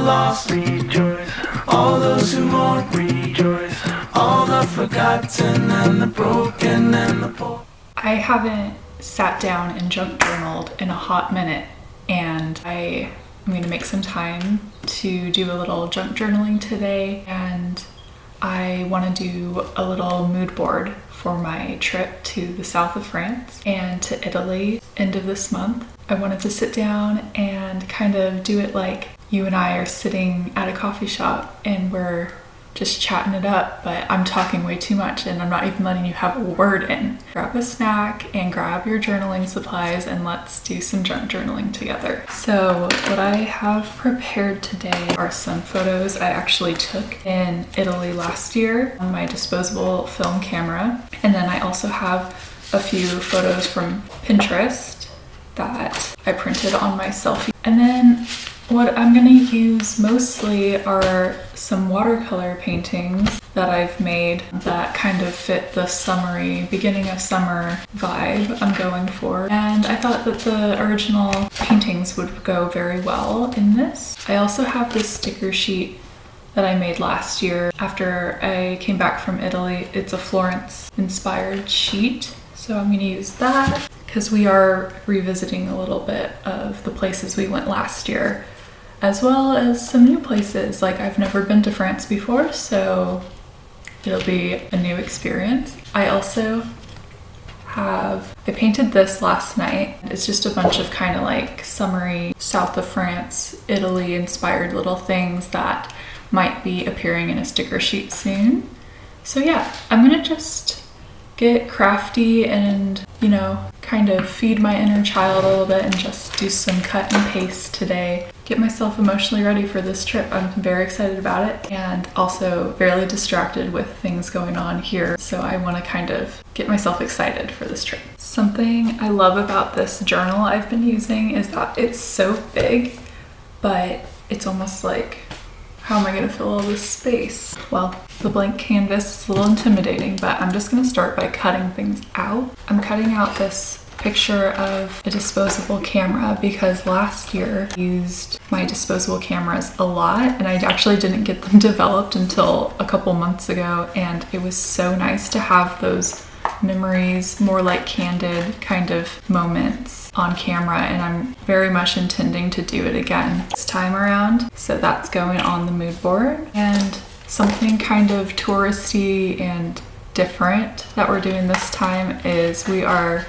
lost rejoice, all those who mourn rejoice, all the forgotten and the broken and the poor. I haven't sat down and junk journaled in a hot minute, and I'm going to make some time to do a little junk journaling today, and I want to do a little mood board for my trip to the south of France and to Italy end of this month. I wanted to sit down and kind of do it like you and I are sitting at a coffee shop and we're just chatting it up, but I'm talking way too much and I'm not even letting you have a word in. Grab a snack and grab your journaling supplies and let's do some junk journaling together. So what I have prepared today are some photos I actually took in Italy last year on my disposable film camera. And then I also have a few photos from Pinterest that I printed on my selfie. And then what I'm gonna use mostly are some watercolor paintings that I've made that kind of fit the summery, beginning of summer vibe I'm going for. And I thought that the original paintings would go very well in this. I also have this sticker sheet that I made last year after I came back from Italy. It's a Florence inspired sheet. So I'm gonna use that because we are revisiting a little bit of the places we went last year, as well as some new places. Like, I've never been to France before, so it'll be a new experience. I also I painted this last night. It's just a bunch of kind of like summery south of France, Italy inspired little things that might be appearing in a sticker sheet soon. So yeah, I'm gonna just get crafty and, you know, kind of feed my inner child a little bit and just do some cut and paste today. Get myself emotionally ready for this trip. I'm very excited about it and also fairly distracted with things going on here. So I want to kind of get myself excited for this trip. Something I love about this journal I've been using is that it's so big, but it's almost like, how am I going to fill all this space? Well, the blank canvas is a little intimidating, but I'm just going to start by cutting things out. I'm cutting out this picture of a disposable camera because last year I used my disposable cameras a lot and I actually didn't get them developed until a couple months ago, and it was so nice to have those memories, more like candid kind of moments on camera, and I'm very much intending to do it again this time around. So that's going on the mood board. And something kind of touristy and different that we're doing this time is we are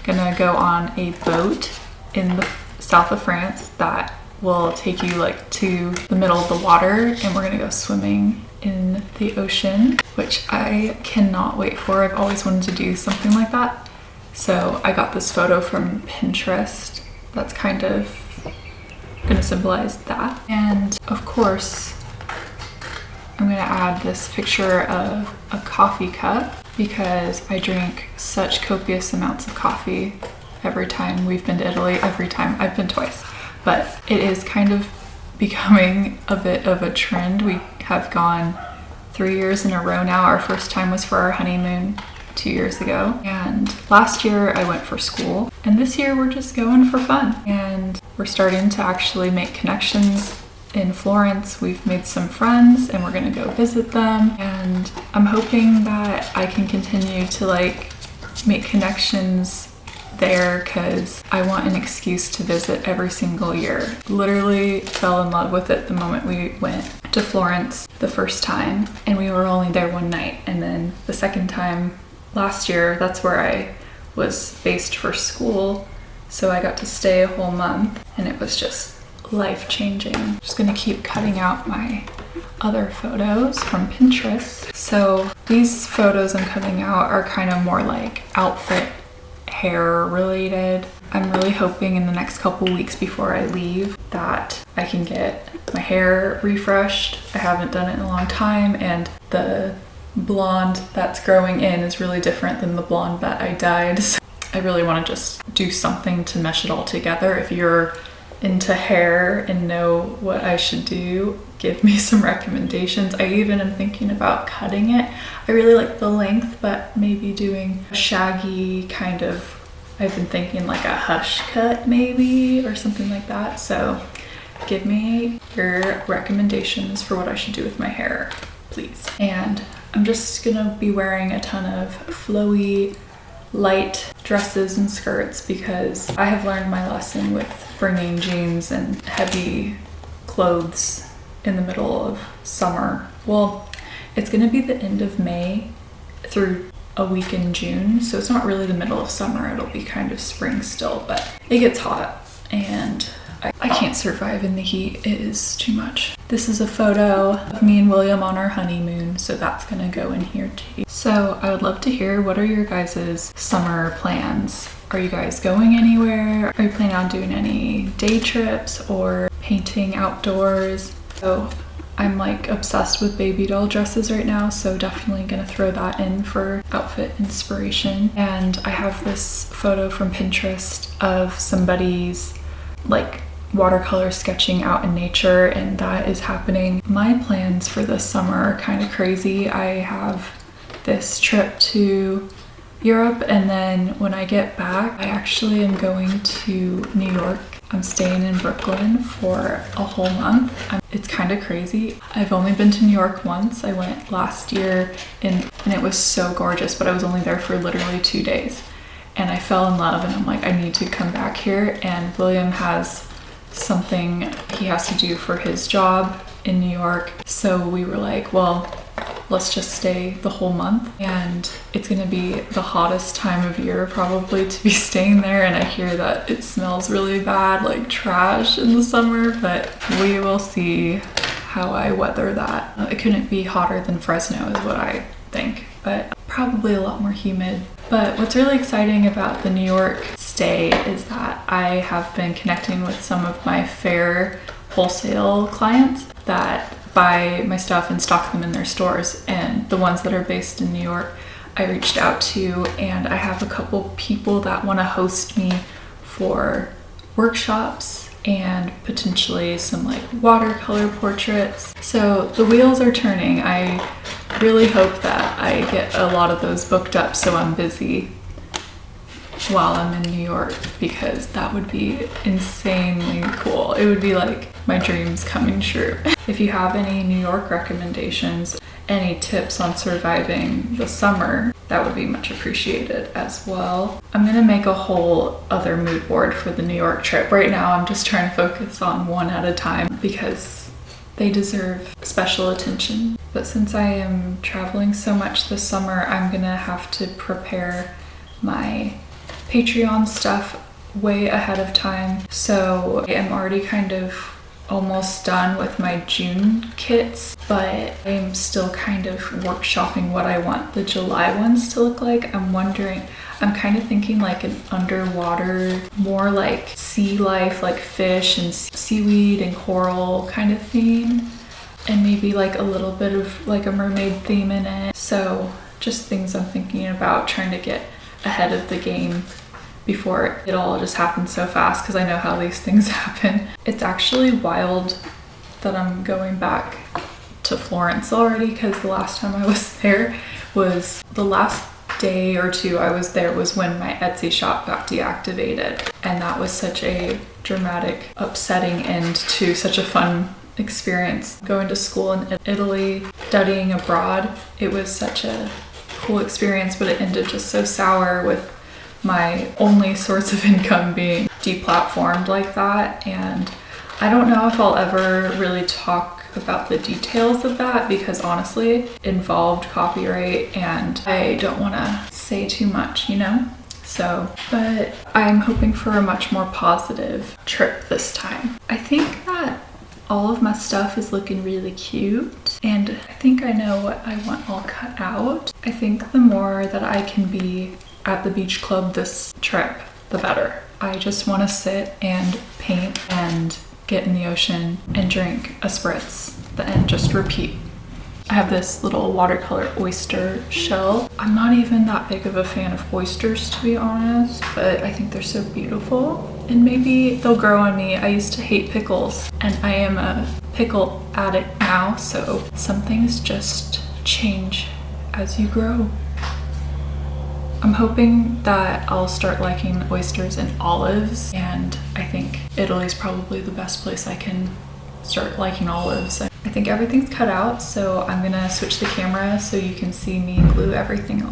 gonna go on a boat in the south of France that will take you like to the middle of the water, and we're gonna go swimming in the ocean, which I cannot wait for. I've always wanted to do something like that. So I got this photo from Pinterest that's kind of gonna symbolize that. And of course, I'm gonna add this picture of a coffee cup because I drink such copious amounts of coffee every time we've been to Italy. Every time, I've been twice, but it is kind of becoming a bit of a trend. We have gone 3 years in a row now. Our first time was for our honeymoon 2 years ago, and last year I went for school, and this year we're just going for fun, and we're starting to actually make connections in Florence. We've made some friends and we're gonna go visit them, and I'm hoping that I can continue to like make connections there because I want an excuse to visit every single year. Literally fell in love with it the moment we went to Florence the first time, and we were only there one night, and then the second time last year, that's where I was based for school, so I got to stay a whole month, and it was just life-changing. I'm just gonna keep cutting out my other photos from Pinterest. So these photos I'm cutting out are kind of more like outfit, hair related. I'm really hoping in the next couple weeks before I leave that I can get my hair refreshed. I haven't done it in a long time, and the blonde that's growing in is really different than the blonde that I dyed. So I really want to just do something to mesh it all together. If you're into hair and know what I should do, give me some recommendations. I even am thinking about cutting it. I really like the length, but maybe doing a shaggy kind of, I've been thinking like a hush cut maybe, or something like that. So give me hear recommendations for what I should do with my hair, please. And I'm just gonna be wearing a ton of flowy, light dresses and skirts because I have learned my lesson with bringing jeans and heavy clothes in the middle of summer. Well, it's gonna be the end of May through a week in June, so it's not really the middle of summer, it'll be kind of spring still, but it gets hot and I can't survive in the heat. It is too much. This is a photo of me and William on our honeymoon, so that's gonna go in here too. So I would love to hear, what are your guys' summer plans? Are you guys going anywhere? Are you planning on doing any day trips or painting outdoors? So I'm like obsessed with baby doll dresses right now, so definitely gonna throw that in for outfit inspiration. And I have this photo from Pinterest of somebody's like watercolor sketching out in nature, and that is happening. My plans for this summer are kind of crazy. I have this trip to Europe, and then when I get back, I actually am going to New York. I'm staying in Brooklyn for a whole month. It's kind of crazy. I've only been to New York once. I went last year and it was so gorgeous, but I was only there for literally 2 days. And I fell in love and I'm like, I need to come back here. And William has something he has to do for his job in New York. So we were like, well, let's just stay the whole month. And it's gonna be the hottest time of year probably to be staying there. And I hear that it smells really bad, like trash in the summer, but we will see how I weather that. It couldn't be hotter than Fresno is what I think, but probably a lot more humid. But what's really exciting about the New York stay is that I have been connecting with some of my fair wholesale clients that buy my stuff and stock them in their stores, and the ones that are based in New York I reached out to, and I have a couple people that want to host me for workshops and potentially some like watercolor portraits. So the wheels are turning. I really hope that I get a lot of those booked up so I'm busy while I'm in New York, because that would be insanely cool. It would be like my dreams coming true. If you have any New York recommendations, any tips on surviving the summer, that would be much appreciated as well. I'm gonna make a whole other mood board for the New York trip. Right now I'm just trying to focus on one at a time because they deserve special attention. But since I am traveling so much this summer, I'm gonna have to prepare my Patreon stuff way ahead of time. So I am already kind of almost done with my June kits, but I'm still kind of workshopping what I want the July ones to look like. I'm kind of thinking like an underwater, more like sea life, like fish and seaweed and coral kind of theme, and maybe like a little bit of like a mermaid theme in it. So just things I'm thinking about, trying to get ahead of the game before it all just happens so fast, because I know how these things happen. It's actually wild that I'm going back to Florence already, because the last time I was there was the last day or two I was there was when my Etsy shop got deactivated, and that was such a dramatic, upsetting end to such a fun experience. Going to school in Italy, studying abroad, it was such a cool experience, but it ended just so sour with my only source of income being deplatformed like that. And I don't know if I'll ever really talk about the details of that, because honestly it involved copyright and I don't want to say too much, you know? So, but I'm hoping for a much more positive trip this time. I think that all of my stuff is looking really cute, and I think I know what I want all cut out. I think the more that I can be at the beach club this trip, the better. I just want to sit and paint and get in the ocean and drink a spritz, and just repeat. I have this little watercolor oyster shell. I'm not even that big of a fan of oysters, to be honest, but I think they're so beautiful, and maybe they'll grow on me. I used to hate pickles, and I am a pickle addict now, so some things just change as you grow. I'm hoping that I'll start liking oysters and olives, and I think Italy's probably the best place I can start liking olives. I think everything's cut out, so I'm gonna switch the camera so you can see me glue everything on.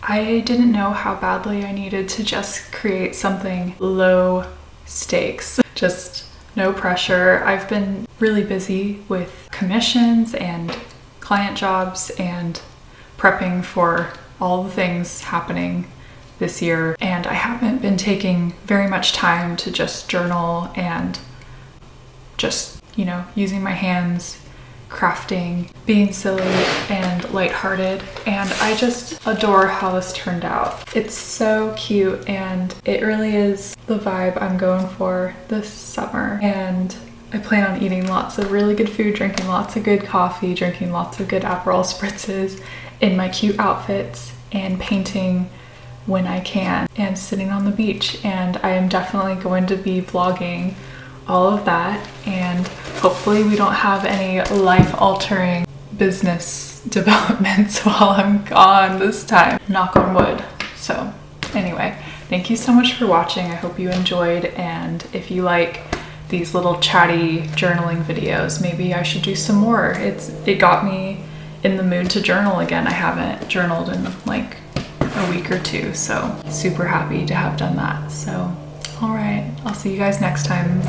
I didn't know how badly I needed to just create something low stakes, just no pressure. I've been really busy with commissions and client jobs and prepping for all the things happening this year, and I haven't been taking very much time to just journal and just, you know, using my hands, crafting, being silly and lighthearted, and I just adore how this turned out. It's so cute and it really is the vibe I'm going for this summer, and I plan on eating lots of really good food, drinking lots of good coffee, drinking lots of good Aperol spritzes in my cute outfits, and painting when I can, and sitting on the beach. And I am definitely going to be vlogging all of that, and hopefully we don't have any life-altering business developments while I'm gone this time. Knock on wood. So anyway, thank you so much for watching. I hope you enjoyed, and if you like these little chatty journaling videos, maybe I should do some more. It got me in the mood to journal again. I haven't journaled in like a week or two, so super happy to have done that. So all right, I'll see you guys next time.